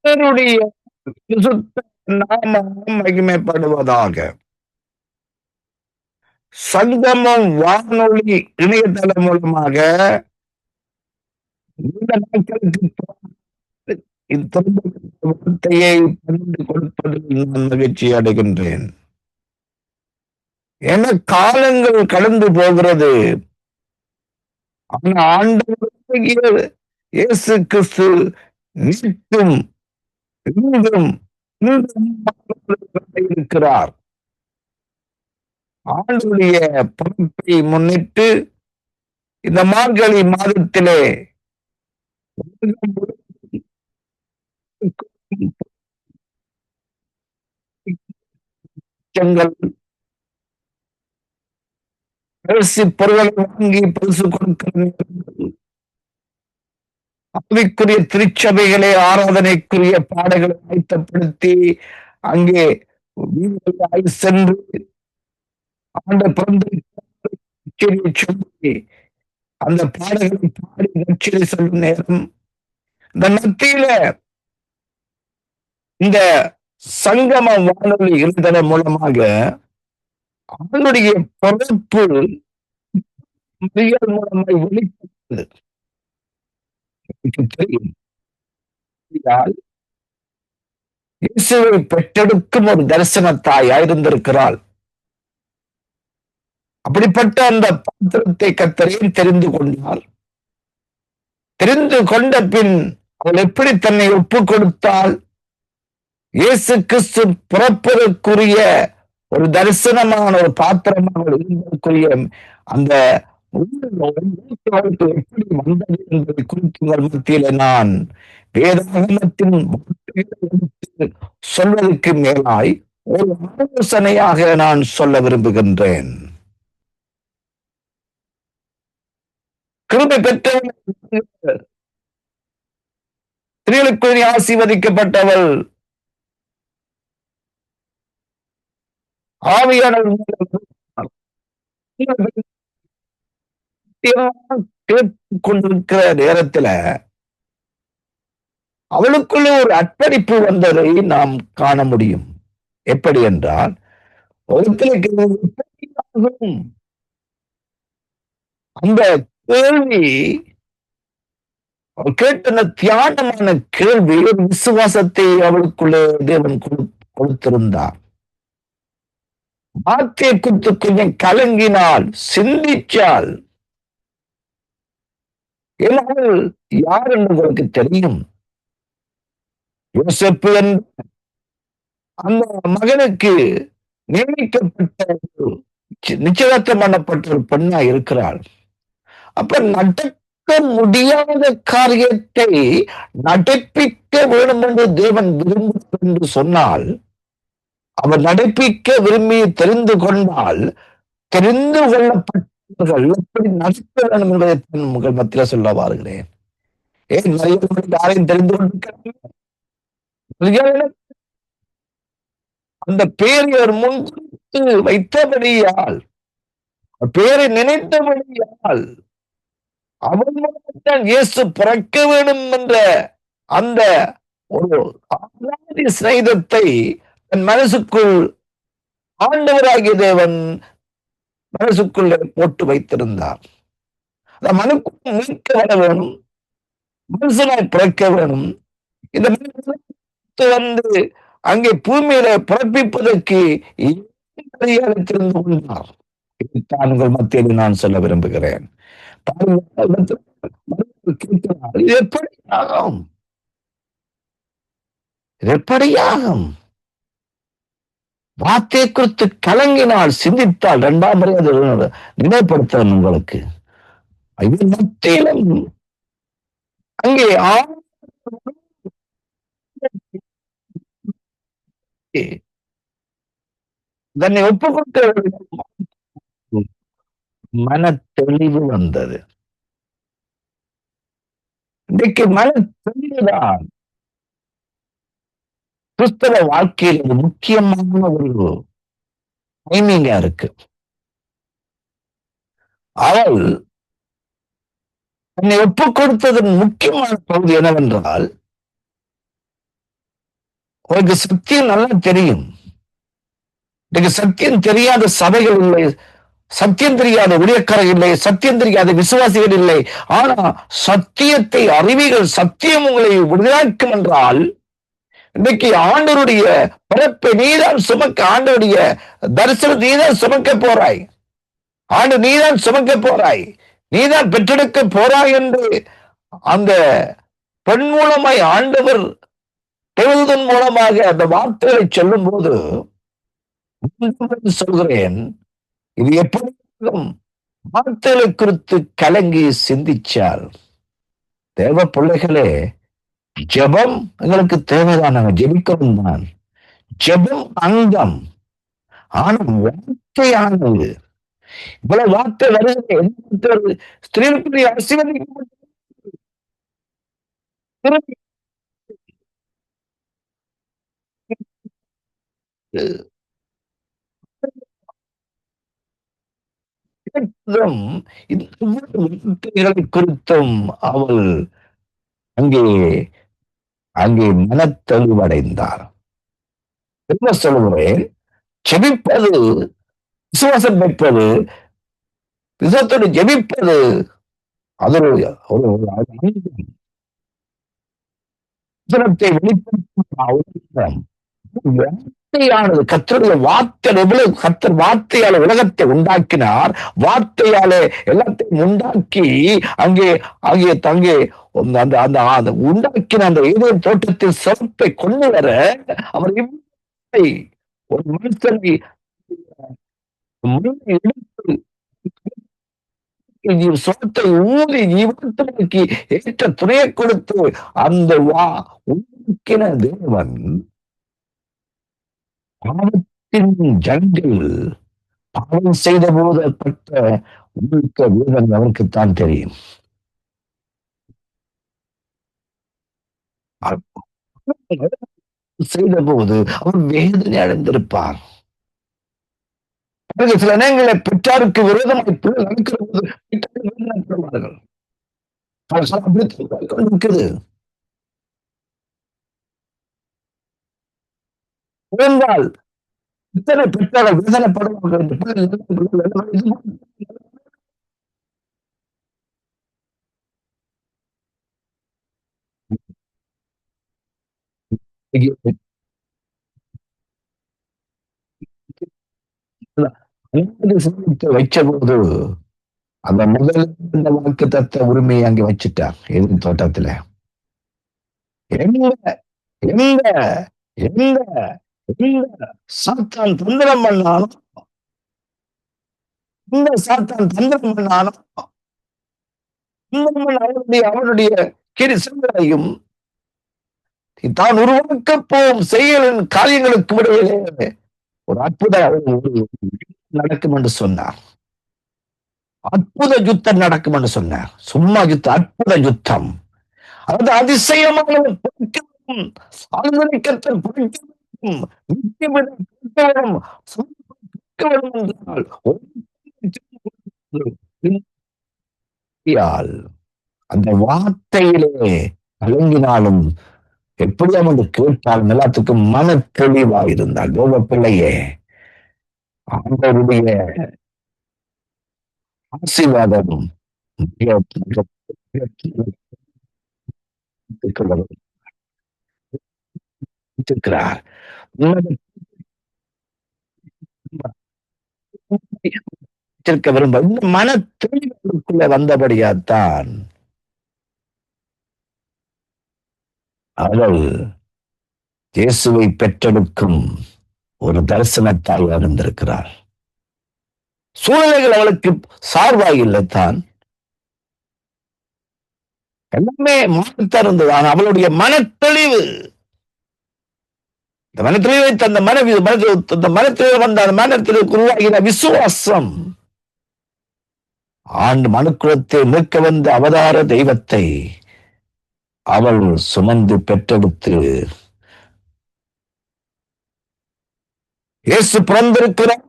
கர்த்தருடைய பரிசுத்த நாமம் மகிமைப்படுவதாக. சங்கமம் வானொலி இணையதளம் மூலமாக இந்த நாட்களுக்கு இந்த வார்த்தையை பகிர்ந்து கொடுப்பதில் நான் மகிழ்ச்சி அடைகின்றேன். என காலங்கள் கடந்து போகிறது. ஆனா ஆண்டவராகிய இயேசு கிறிஸ்து நிற்கும் இன்றும் இருக்கிறார். ஆண்டுடைய பிறப்பை முன்னிட்டு இந்த மார்கழி மாதத்திலே பரிசு பொருட்களை வாங்கி பரிசு கொடுக்கிற ஆவிக்குரிய திருச்சபைகளை ஆராதனைக்குரிய பாடல்களை ஆயத்தப்படுத்தி அங்கே வீடுகளாய் சென்று ஆண்ட பிறந்த சொல்லி அந்த பாடல்களை பாடி நற்செய்தி சொல்லும் நேரம் இந்த மத்தியில இந்த சங்கம வானொலி இருந்ததன் மூலமாக அவனுடைய பிறப்பு மூலமாய் வெளிப்பட்டது. தெரியும் இயேசுவை பெற்றெடுக்கும் ஒரு தரிசனத்தாய் இருந்திருக்கிறாள். அப்படிப்பட்ட அந்த பாத்திரத்தை கர்த்தர் தெரிந்து கொண்டார். தெரிந்து கொண்ட பின் அவள் எப்படி தன்னை ஒப்புக் கொடுத்தால் இயேசு கிறிஸ்து பிறப்பதற்குரிய ஒரு தரிசனமான ஒரு பாத்திரமாக இருந்ததற்குரிய அந்த எப்படி வந்தது என்பதை குறித்து மத்தியில நான் வேதாகமத்தின் சொல்வதற்கு மேலாய் ஒரு ஆலோசனையாக நான் சொல்ல விரும்புகின்றேன். கிருபை பெற்றவள் ஸ்திரீகளுக்குரிய ஆசீர்வதிக்கப்பட்டவள், ஆவியானவர் கேட்டுக் கொண்டிருக்கிற நேரத்துல அவளுக்குள்ள ஒரு அர்ப்பணிப்பு வந்ததை நாம் காண முடியும். எப்படி என்றால் அந்த கேள்வி கேட்ட தியானமான கேள்வி விசுவாசத்தை அவளுக்குள்ளே தேவன் கொடுத்திருந்தார். வார்த்தை குறித்து கொஞ்சம் கலங்கினால், சிந்திச்சால், யார் என்று உங்களுக்கு தெரியும். யோசேப்பு என்ற அந்த மகனுக்கு நியமிக்கப்பட்ட நிச்சயதார்த்தம் பண்ணப்பட்ட ஒரு பெண்ணா இருக்கிறாள். அப்ப நடக்க முடியாத காரியத்தை நடப்பிக்க வேண்டும் என்று தேவன் விரும்புகிறார் என்று சொன்னால், அவர் நடப்பிக்க விரும்பி தெரிந்து கொண்டால், தெரிந்து கொள்ளப்பட்டவர்கள் எப்படி நடக்க வேண்டும் என்பதை உங்கள் மத்தியில சொல்ல வருகிறேன். ஏன் யாரையும் தெரிந்து கொண்டிருக்கிறார்கள்? அந்த பேரை அவர் முன்னிட்டு வைத்தபடியால், பேரை நினைத்தபடியால் அவன் மூலம்தான் இயேசு பிறக்க வேண்டும் என்ற அந்த ஒரு ஆதி சிநேகத்தை தன் மனசுக்குள் ஆண்டவராகிய தேவன் மனசுக்குள்ள போட்டு வைத்திருந்தார். மனுக்குள் மீட்க வர வேணும், மனுஷனாய் பிறக்க வேணும். இந்த வந்து அங்கே பூமியில பிறப்பிப்பதற்கு தெரிந்து கொண்டார். உங்கள் மத்தியில் நான் சொல்ல விரும்புகிறேன். எப்படியாகும் வார்த்தை குறித்து கலங்கினால், சிந்தித்தால், இரண்டாம் முறை அது நினைப்படுத்த உங்களுக்கு மத்தியிலும் அங்கே தன்னை ஒப்புக்கொண்டு மன தெளிவு வந்தது. இன்றைக்கு மன தெளிவுதான் கிறிஸ்தவ வாழ்க்கையில் முக்கியமான ஒரு டைமிங்கா இருக்கு. அவள் தன்னை ஒப்புக் கொடுத்ததன் முக்கியமான பகுதி என்னவென்றால், உனக்கு சத்தியம் நல்லா தெரியும். இன்னைக்கு சத்தியம் தெரியாத சபைகள் இல்லை, சத்தியம் தெரியாத ஊழியக்காரர் இல்லை, சத்தியம் தெரியாத விசுவாசிகள் இல்லை. ஆனா சத்தியத்தை அறிவிகள், சத்தியம் உங்களை விடுதலாக்கும் என்றால், இன்னைக்கு ஆண்டவருடைய பிறப்பை நீதான் சுமக்க, ஆண்டவருடைய தரிசனம் நீதான் சுமக்க போறாய். ஆண்டு நீதான் சுமக்க போறாய், நீதான் பெற்றெடுக்க போறாய் என்று அந்த பெண் மூலமாய் ஆண்டவர் தேவதன் மூலமாக அந்த வார்த்தைகளை சொல்லும் போது சொல்கிறேன், இது எப்படி வார்த்தைகளை குறித்து கலங்கி சிந்திச்சால், தேவ பிள்ளைகளே, ஜெபம் எங்களுக்கு தேவைதான், நாங்க ஜெபிக்கிறோம் தான். ஜெபம் அங்கம். ஆனா வார்த்தையானது, இவ்வளவு வார்த்தை வருகிறது, ஸ்திரீகளுக்கு ஆசீர்வதிக்கப்பட்ட குறித்தும் அவள் அங்கே அங்கே மனத்தெளிவடைந்தார். என்ன சொல்லுகிறேன், ஜெபிப்பது, விசுவாசம் பெற்பது, விசுவாசத்தோடு ஜெபிப்பது, அது ஒரு வெளிப்படுத்தும். வார்த்தையானது, கர்த்தருடைய வார்த்தை எவ்வளவு, கர்த்தர் வார்த்தையால உலகத்தை உண்டாக்கினார், வார்த்தையால எல்லாத்தையும் உண்டாக்கி அங்கே அங்கே தங்கே அந்த அந்த உண்டாக்கின அந்த ஏதேன் தோட்டத்தில் சிறப்பை கொண்டு வர அவர் ஒரு மனுஷனை எடுத்து சொத்தை ஊதி ஜீவனத்திற்கு ஏற்ற துணையை கொடுத்து அந்த உண்டாக்கின தேவன் பாவத்தின் ஜங்கில் பாவம் செய்த போதப்பட்ட உள்ள வேதனை அவருக்குத்தான் தெரியும். செய்த போது அவர் வேதனை அடைந்திருப்பார். சில நேரங்களில் பெற்றாருக்கு விரோதமாக நடக்கிற போது இருக்குது. இருந்தால் இத்தனை பெற்றார்கள் வேதனைப்படுவார்கள். வைச்ச போது அந்த முதல் வாக்கு தத்த உரிமையை அங்கே வச்சுட்டார் எதிர் தோட்டத்துல. எங்க எங்க எங்க எங்க சாத்தான் தந்திரம் பண்ணாலும், இந்த சாத்தான் தந்திரம் பண்ணாலும் அவனுடைய கிரிசங்களையும் தான் உருவாக்க போகும் செயலின் காரியங்களுக்கு இடையிலே ஒரு அற்புத நடக்கும் என்று சொன்னார். அற்புத யுத்தம் நடக்கும் என்று சொன்னார். சும்மா யுத்தம், அற்புத யுத்தம். அதாவது அதிசயமான அந்த வார்த்தையிலே கலங்கினாலும் எப்படி அவன் கேட்டால் எல்லாத்துக்கும் மன தெளிவா இருந்தால், கோப பிள்ளையே, ஆண்டவருடைய ஆசீர்வாதம் இருக்கிறார். விரும்ப இந்த மன தெளிவுக்குள்ள வந்தபடியாத்தான் அவள் இயேசுவை பெற்றெடுக்கும் ஒரு தரிசனத்தால் இருந்திருக்கிறார். சூழ்நிலைகள் அவளுக்கு சார்பாக இல்லைத்தான், எல்லாமே மாற்றத்தான் இருந்தது. அவளுடைய மனத்தெளிவு, இந்த மனத்தெளிவை தந்த மனத்தெளிவு வந்த அந்த மனத்திற்கு உருவாகின விசுவாசம், ஆண்டு மனுக்குலத்தை மீட்க வந்த அவதார தெய்வத்தை அவள் சுமந்து பெற்றெடுத்து இயேசு பிறந்திருக்கிறார்,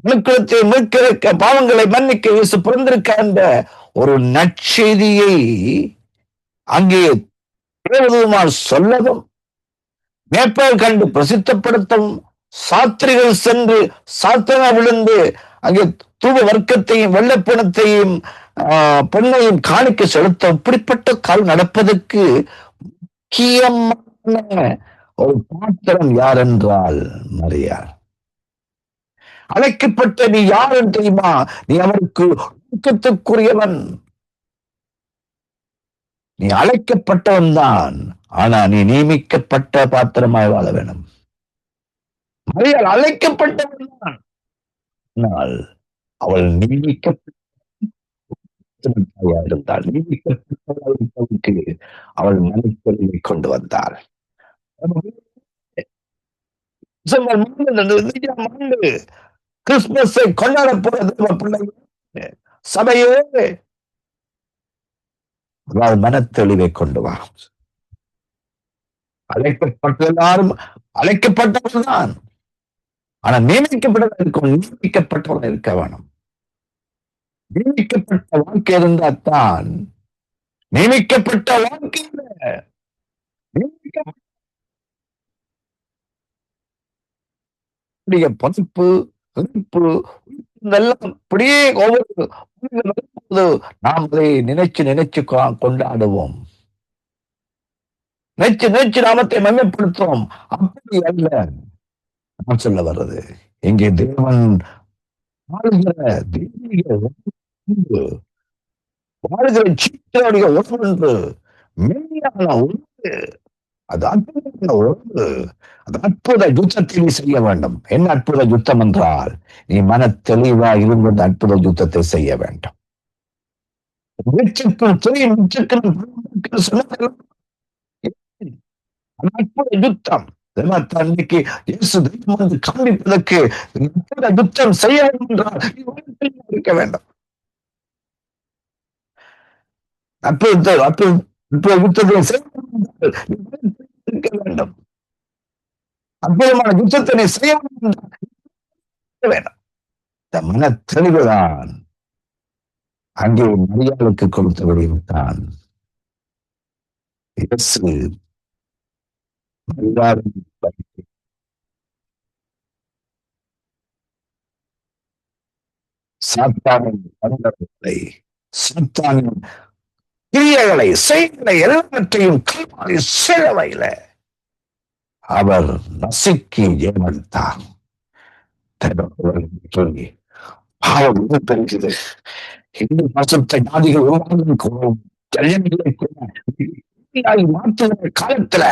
மனுக்குலத்தை மீட்க, பாவங்களை மன்னிக்க இயேசு பிறந்திருக்க என்ற ஒரு நற்செய்தியை அங்கே தேவதூதன் சொல்லவும், மேய்ப்பர் கண்டு பிரசித்தப்படுத்தவும், சாத்திரிகள் சென்று சாத்தனா விழுந்து அங்கே தூப வர்க்கத்தையும் வெள்ளைப்பணத்தையும் பொன்னையும் காணிக்க செலுத்த, இப்படிப்பட்ட கால் நடப்பதற்கு முக்கியமான ஒரு பாத்திரம் யார் என்றால் மரியாள். அழைக்கப்பட்ட நீ யார் என்று தெரியுமா? நீ அவருக்கு ஊக்கத்துக்குரியவன். நீ அழைக்கப்பட்டவன் தான், ஆனா நீ நியமிக்கப்பட்ட பாத்திரமாய் வாழ வேணும். மரியாள் அழைக்கப்பட்டவன் தான், ஆனால் அவள் நியமிக்கப்பட்ட இருந்தாள். நியமிக்கப்பட்டவளுக்கு அவள் மனப்பொருளை கொண்டு வந்தாள். கிறிஸ்துமஸை கொண்டாட போற பிள்ளைங்க சபையே, மனத்தெளிவை கொண்டு வா. அழைக்கப்பட்ட எல்லாரும் அழைக்கப்பட்டவன் தான், ஆனா நியமிக்கப்பட்டவன் இருக்கும். நியமிக்கப்பட்டவன் இருக்க வேணும். நியமிக்கப்பட்ட வாழ்க்கை இருந்தால்தான், நியமிக்கப்பட்ட வாழ்க்கையில நியமிக்கப்பட்ட பதிப்பு இதெல்லாம் அப்படியே ஒவ்வொரு நாம் அதை நினைச்சு நினைச்சு கொண்டாடுவோம். நினைச்சு நினைச்சு நாமத்தை மகிமைப்படுத்துவோம். அப்படி அல்ல நான் சொல்ல வர்றது. இங்கே தேவன் வாழ்கிற தெய்வீக ஒன்று, வாழ்கிற சீட்டனுடைய ஒன்று, மெய்யான ஒன்று, அது அற்புதமான ஒன்று. அது அற்புத யுத்தத்தை நீ செய்ய வேண்டும். என்ன அற்புத யுத்தம் என்றால், நீ மன தெளிவா இருந்து அற்புத யுத்தத்தை செய்ய வேண்டும். அற்புத யுத்தம் அன்னைக்கு இயேசு தெய்வம் வந்து காண்பிப்பதற்கு அற்புத யுத்தம் செய்ய வேண்டும் என்றால் இருக்க வேண்டும். அற்புத யுத்தத்தை செய்ய வேண்டும். அற்புதமான யுத்தத்தினை செய்ய வேண்டும். இந்த மன தெளிவுதான் அங்கே மரியாளுக்கு கொடுத்தபடியும் தான் இயேசு சாத்தானின் தந்திரங்களை, சாத்தானின் கிரியைகளை, செய்களை எல்லாவற்றையும் கல்வாரி சிலுவையில அவர் நசுக்கி ஏமளித்தார். சொல்லி பாவம் பெருகுது. இந்து பசுத்த ஜாதிகள் மாற்றுகிற காலத்துல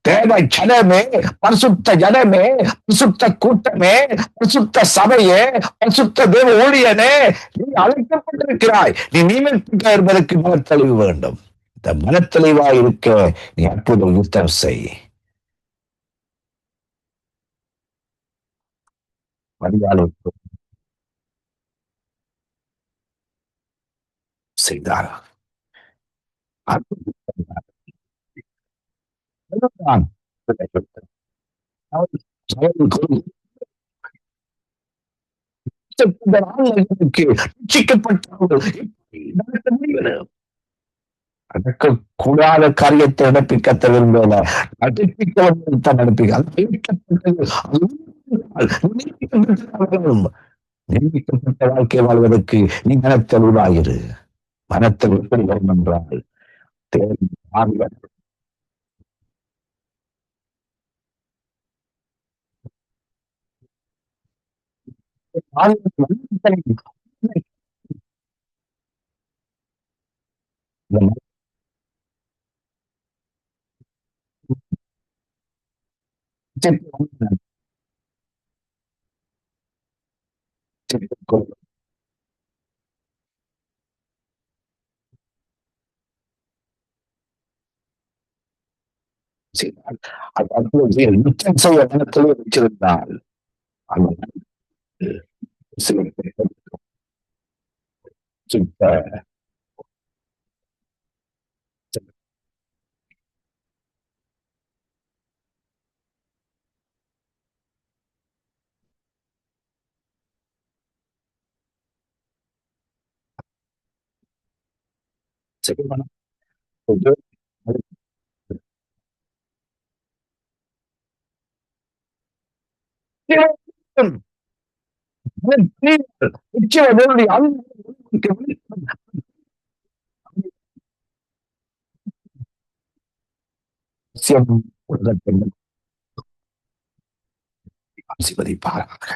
தேவ ஜனமே, பரிசுத்த ஜனமே, பரிசுத்த கூட்டமே, பரிசுத்த சபையே, பரிசுத்த தேவ ஊழியனே, நீ அழைக்கப்பட்டிருக்கிறாய். நீ நியமிக்கப்பட்ட என்பதற்கு மனத்தெளிவு வேண்டும். இந்த மனத்தெளிவா இருக்க நீ அற்புத யுத்தம் செய். மரியாதை செய்தார். கூடாத காரியத்தை நடப்பிக்க விரும்பல, நடப்பிக்க நியமிக்கப்பட்ட வாழ்க்கை வாழ்வதற்கு நீ மனத்தெளிவாயிரு. மனத்தில் எப்படி வரும் என்றால் நிச்சயம் செய்ய மனத்திலே வச்சிருந்தால் நிச்சயம் தேவனுடைய உலகத்தை ஆசீர்வதிப்பாராக.